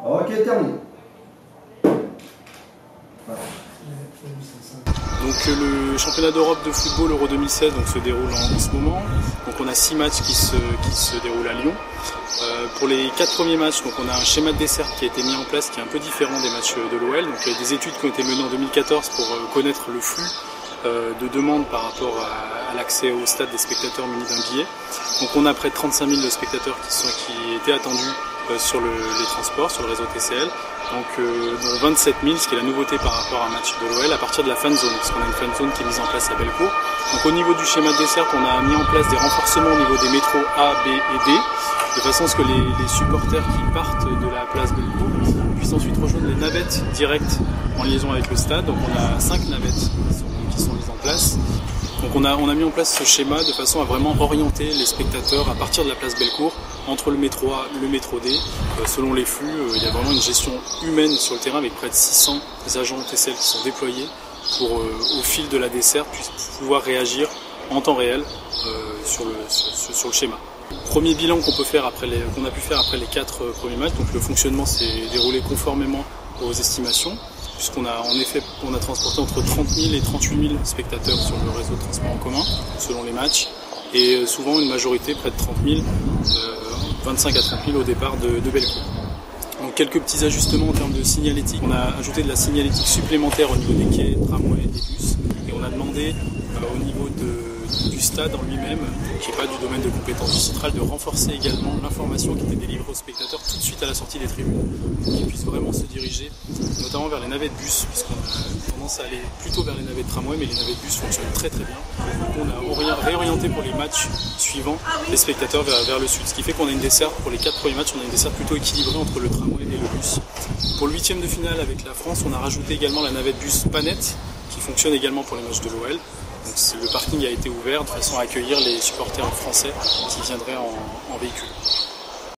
Ok, terminé. Donc le championnat d'Europe de football Euro 2016 se déroule en ce moment. Donc on a 6 matchs qui se déroulent à Lyon. Pour les 4 premiers matchs, donc on a un schéma de dessert qui a été mis en place qui est un peu différent des matchs de l'OL. Donc il y a des études qui ont été menées en 2014 pour connaître le flux de demandes par rapport à l'accès au stade des spectateurs munis d'un billet. Donc on a près de 35 000 spectateurs qui étaient attendus sur les transports, sur le réseau TCL. Dont 27 000, ce qui est la nouveauté par rapport à un match de l'OL, à partir de la fan zone, parce qu'on a une fan zone qui est mise en place à Bellecour. Donc au niveau du schéma de dessert, on a mis en place des renforcements au niveau des métros A, B et D, de façon à ce que les supporters qui partent de la place Bellecour puissent ensuite rejoindre les navettes directes en liaison avec le stade. Donc on a 5 navettes qui sont mises en place. Donc on a mis en place ce schéma de façon à vraiment orienter les spectateurs à partir de la place Bellecour entre le métro A et le métro D. Selon les flux, il y a vraiment une gestion humaine sur le terrain avec près de 600 agents TCL qui sont déployés pour, au fil de la desserte, pouvoir réagir en temps réel sur le schéma. Premier bilan qu'on a pu faire après les 4 premiers matchs, donc le fonctionnement s'est déroulé conformément aux estimations, puisqu'on a en effet transporté entre 30 000 et 38 000 spectateurs sur le réseau de transport en commun, selon les matchs, et souvent une majorité, près de 30 000, 25 à 30 000 au départ de Bellecour. Donc quelques petits ajustements en termes de signalétique. On a ajouté de la signalétique supplémentaire au niveau des quais, tramways et bus, et on a demandé au niveau du stade en lui-même, qui n'est pas du domaine de compétence du Citral, de renforcer également l'information qui était délivrée aux spectateurs tout de suite à la sortie des tribunes, pour qu'ils puissent vraiment se diriger, notamment vers les navettes bus, puisqu'on a tendance à aller plutôt vers les navettes tramway, mais les navettes bus fonctionnent très très bien. Donc on a réorienté pour les matchs suivants les spectateurs vers le sud, ce qui fait qu'on a une desserte, pour les 4 premiers matchs, on a une desserte plutôt équilibrée entre le tramway et le bus. Pour le 8e de finale avec la France, on a rajouté également la navette bus Panette, qui fonctionne également pour les matchs de l'OL. Donc le parking a été ouvert de façon à accueillir les supporters français qui viendraient en véhicule.